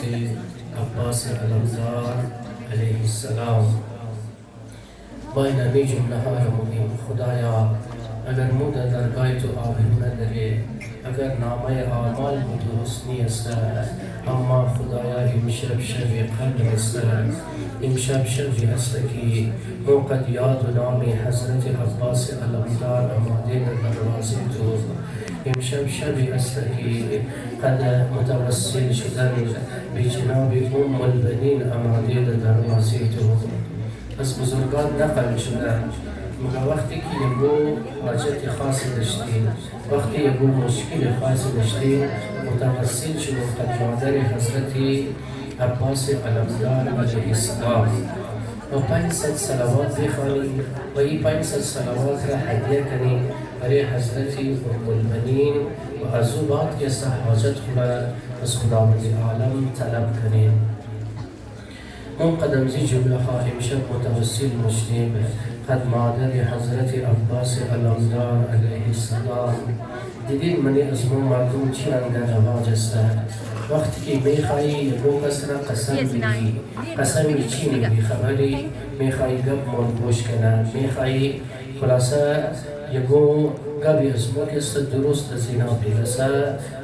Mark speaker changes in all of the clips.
Speaker 1: عباس علمدار علیه السلام. با این همه جمله ها رو میگیم خدایا اگر مو در درگاه تو آبرو نداره، اگر نامه اعمال مو درست نیست، اما خدایا امشب شب قدر است، امشب شبی است که مو قد یاد و نام حضرت عباس علمدار آماده در دروازه تو. امشب شبی است که قد متوسل شدن به جناب ام البنین آماده در دروازه تو. از بزرگان نقل شده مگه وقتی که یکو حاجت خاصی داشتیم، وقتی یکو مشکل خاصی داشتیم، متوسل شد خد مادر حضرت عباس علمدار علیه السلام و 500 صلوات بخوانیم و این 500 صلوات را هدیه کنیم برای حضرت ام البنین و از او بعد که حاجت خود از خداوند عالم طلب کنیم. من قدم زی جمله ها امشب متوسل مشتیم قد مادر حضرت عباس علمدار علیه السلام. دیدین منی از من مردم چی رنگ رواج است. وقتی که میخوایی یکو کس را قسم بگی، قسمی چی نگی خبری، میخوایی گب منگوش کنن، میخوایی خلاصه یکو گبی از مکست درست زینا بیرسه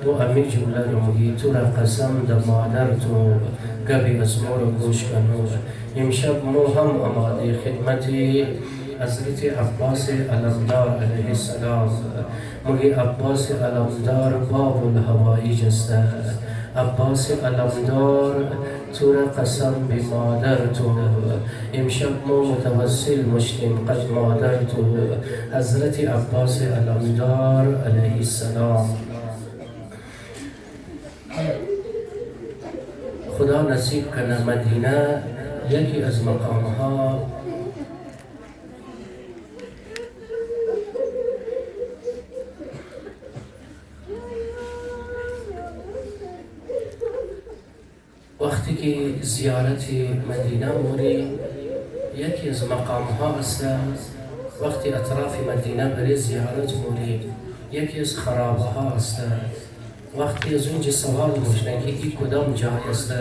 Speaker 1: تو امی جمله رو مگی تو را قسم در مادر تو گبی از ما رو گوش کنو. امشب مو هم آماده خدمت حضرت عباس علمدار علیه السلام. مگی عباس علمدار باب الهوایج است. عباس علمدار تو را قسم به مادر تو. امشب ما متوسل مشتیم قد مادر تو حضرت عباس علمدار علیه السلام. خدا نصیب کنه مدینه یکی از مقامها وقتی که زیارت مدینه موری یکی از مقامها است. وقتی اطراف مدینه برای زیارت موری یکی از خرابه ها است. وقتی از اونجا سوال موشنه که این کدام جای است،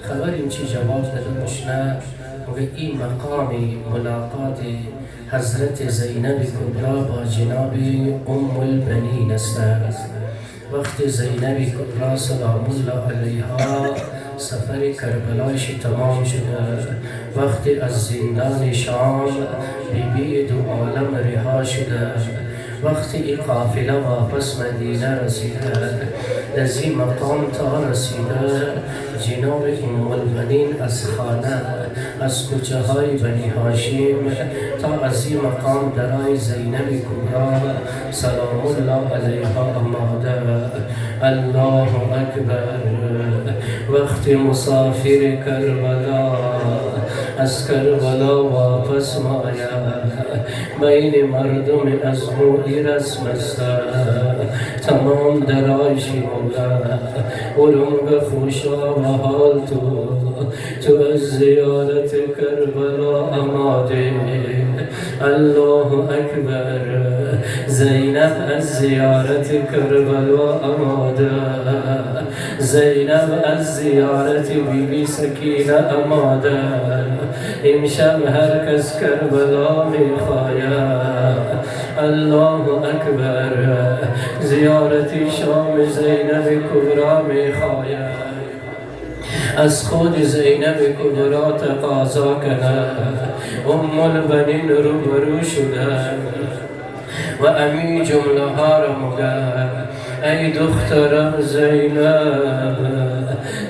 Speaker 1: خبریم چی جواب داده موشنه مگه این مقام ملاقات حضرت زینب کبرا با جناب ام البنین است. وقتی زینب کبرا سلام الله علیها سفر کربلایش تمام شده، وقتی از زندان شام بیبی دو عالم رها شده، وقتی این قافله واپس مدینه رسیده، لذی مقام تا رسیده جناب ام البنین از خانه از کوچه های بنی هاشم تا از این مقام درای زینب کبرا سلام الله علیها آماده. الله اکبر. وقتی مسافر کربلا از کربلا واپس ماید، بین مردم از موی رسم است، تمام درای شموله علوم خوشا و حال تو از زیارت کربلا آماده. الله اکبر. زینب از زیارت کربلا آماده. زینب از زیارت بیبی سکینه آماده. امشب هر کس کربلا میخواید. الله اکبر. زیارت شام زینب کبرا میخواید. از خود زینب کبرا تقاضا کنه. ام البنین روبرو شده و امی جمله ها را مگه ای دخترم زینب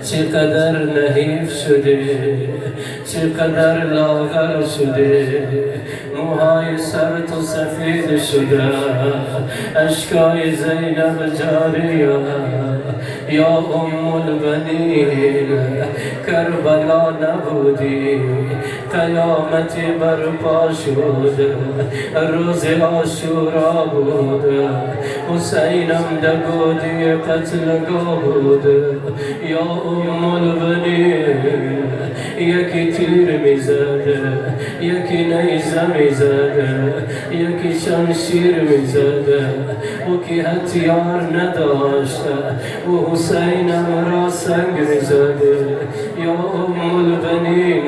Speaker 1: چقدر نحیف شده، چقدر لاغر شده، موهای سر تو سفید شده، اشکای زینب جاریه. یا ام البنین کربلا نبودی، قیامت برپا شد، روز عاشورا بود، حسینم دگودی قتلگاه بود. یا ام البنین یکی تیر میزده، یکی نیزه میزده، یکی شمشیر میزده. او که هتیار نداشته و حسینم را سنگ میزده. یا ام البنین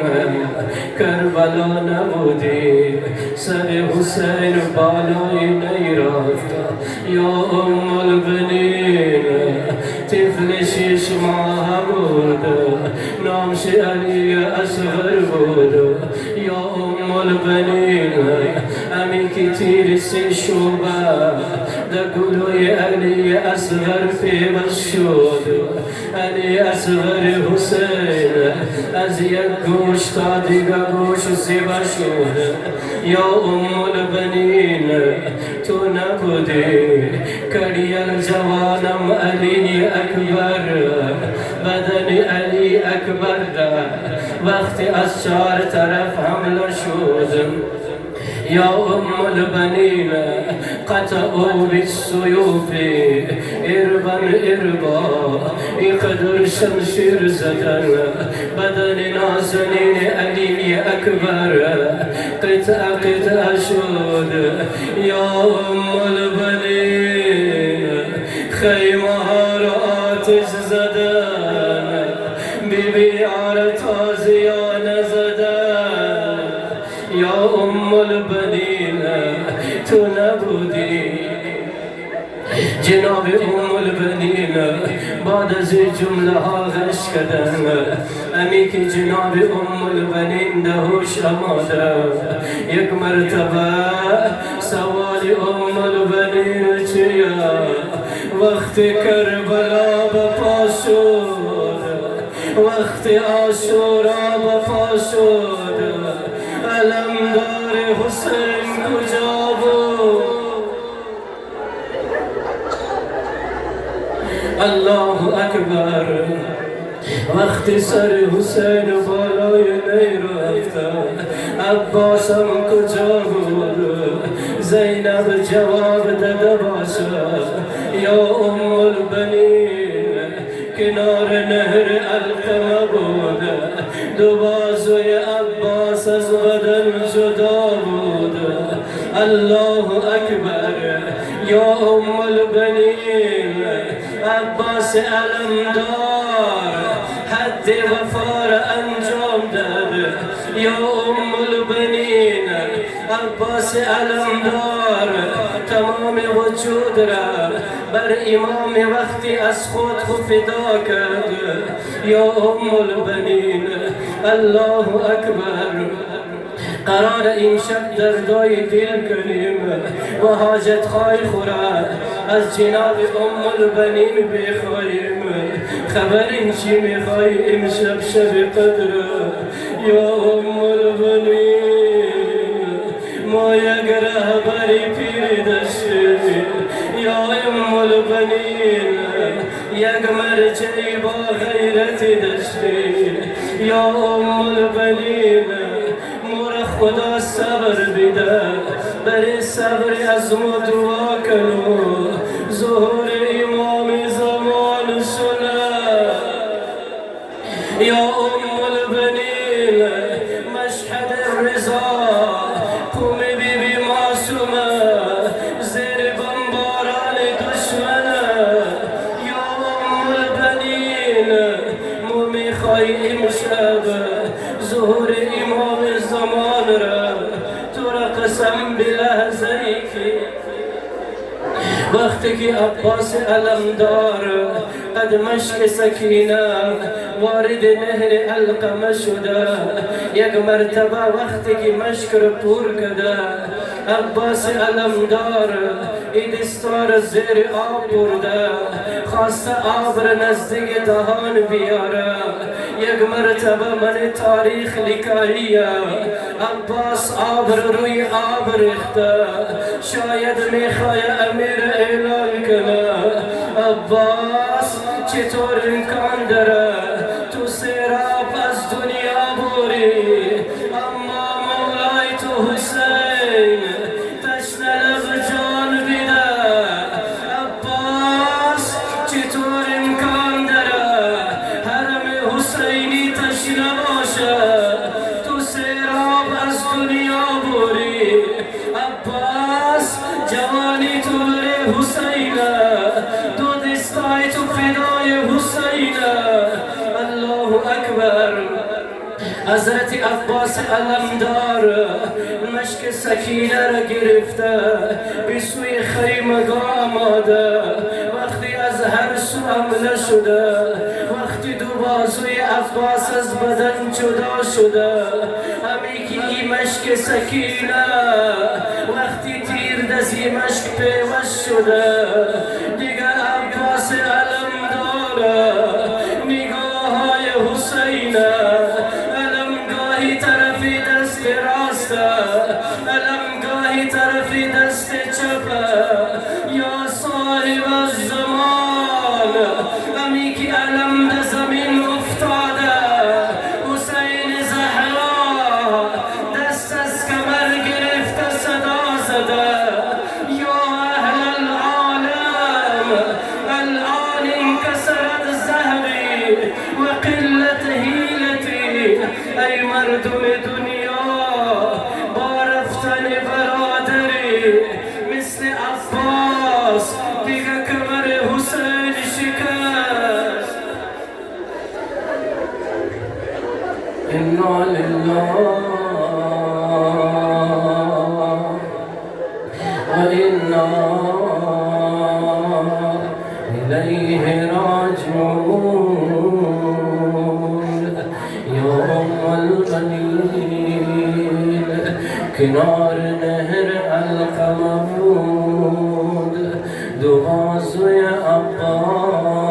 Speaker 1: کربلا نبودی، سر حسین بالای نیرفت. یا ام البنین طفل 6 ماه بود، نامش علی اصغر بود. یا ام البنین امی که تیر 3 شعبه در گلوی علی اصغر پیوست شد. علی اصغر حسین از یک گوش تا دیگر گوش زیبا شد. یا ام البنین تو نبودی، کریل جوانم علی اکبر، بدن علی اکبر وقتی از 4 طرف حمله شد. یا ام البنین قطعوا بالسیوف اربا اربا، اینقدر شمشیر زدن بدن نازنین علی اکبر قطعه قطعه شد. یا ام البنین خیمه ها را آتش زدن، بیبی آره تازیانه زدن. یا ام البنین تو نبودی. جناب ام البنین بعد از جمله ها غش کردن، امی که جناب ام البنین دهوش آماده. یک مرتبه سوال ام البنین چیه؟ وقتی کربلا بپا شد، وقتی عاشورا بپا شد، علمدار حسین کجا بود؟ الله اکبر. وقتی سر حسین بالای نی رفت، عباسم کجا بود؟ زینب جواب داده باشد. یا ام البنین کنار نهر القمه بود، دو بازوی عباس از بدن جدا بود. الله اکبر. یا ام البنین عباس علمدار حد وفا را انجام داد. یا ام البنین عباس علمدار تمام وجود را بر امام وقتی از خود فدا کرد. یا ام البنین الله اکبر. قرار این شب دردای دل کنیم و حاجت خواهی خورد از جناب ام البنین بخواهیم. خبر این چی میخوای امشب شب قدر؟ یا ام البنین ما یک رهبری پیر داشتیم. یا ام البنین یک مرجعی با غیرتی داشتیم. یا ام البنین خدا صبر بیده، برای صبر از ما دعا کنو. ظهور امام زمان شده. یا ام البنین مشهد رضا قوم بیبی معصومه زیر بمباران دشمنه. یا ام البنین ما میخوای امشب ظهور امام زمان را تو را قسم بلحظه ای که وقتی که عباس علمدار قد مشک سکینه وارد نهر القمه شده. یک مرتبه وقتی که مشک را پر کرده، عباس علمدار این دستار زیر آب برده، خواسته آب را نزدیک دهان بیاره. یک مرتبه من تاریخ لکاییه عباس آب را روی آب ریخته. شاید میخوای امیر اعلان کنه عباس چطور امکان داره تو سیراب از دنیا بوری، اما مولای تو حسین تشنه لب جان بیده. عباس چطور امکان داره حرم حسینی تشنه باشه تو سیراب از دنیا بوری عباس جوانی تو بره حسینه دو دستای تو فدای حسینه الله اکبر حضرت عباس علمدار مشک سکینه را گرفته به سوی خیمگاه آماده وقتی از هر سو حمله شده وقتی دو بازوی عباس از بدن جدا شده همی که این مشک سکینه وقتی تیر دزی مشک پیوست شده دیگر عباس علمدار نگاه های حسینه علمگاهی طرفی دست راسته علمگاهی طرفی دست چپه یا صاحب الزمان همی که علم ده زمین افتاده حسین زهرا دست از کمر گرفته صدا زده یا اهل العالم الان انکسرت زهری و قلت حیلتی ای مردم دنیا با رفتن برادری مثل عباس دیگه کمر حسین شکست انا لله و انا الیه راجعون یوم القلیل کنار نهر القمرود دو بازوی عباس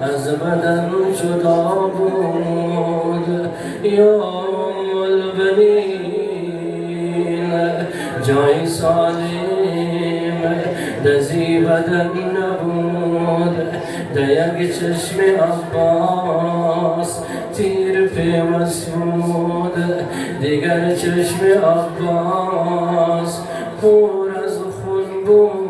Speaker 1: از بدن جدا بود یوم البنین جای سالم دزی بدن نبود ده یک چشم عباس تیر پیوست بود دیگر چشم عباس پر از خون بود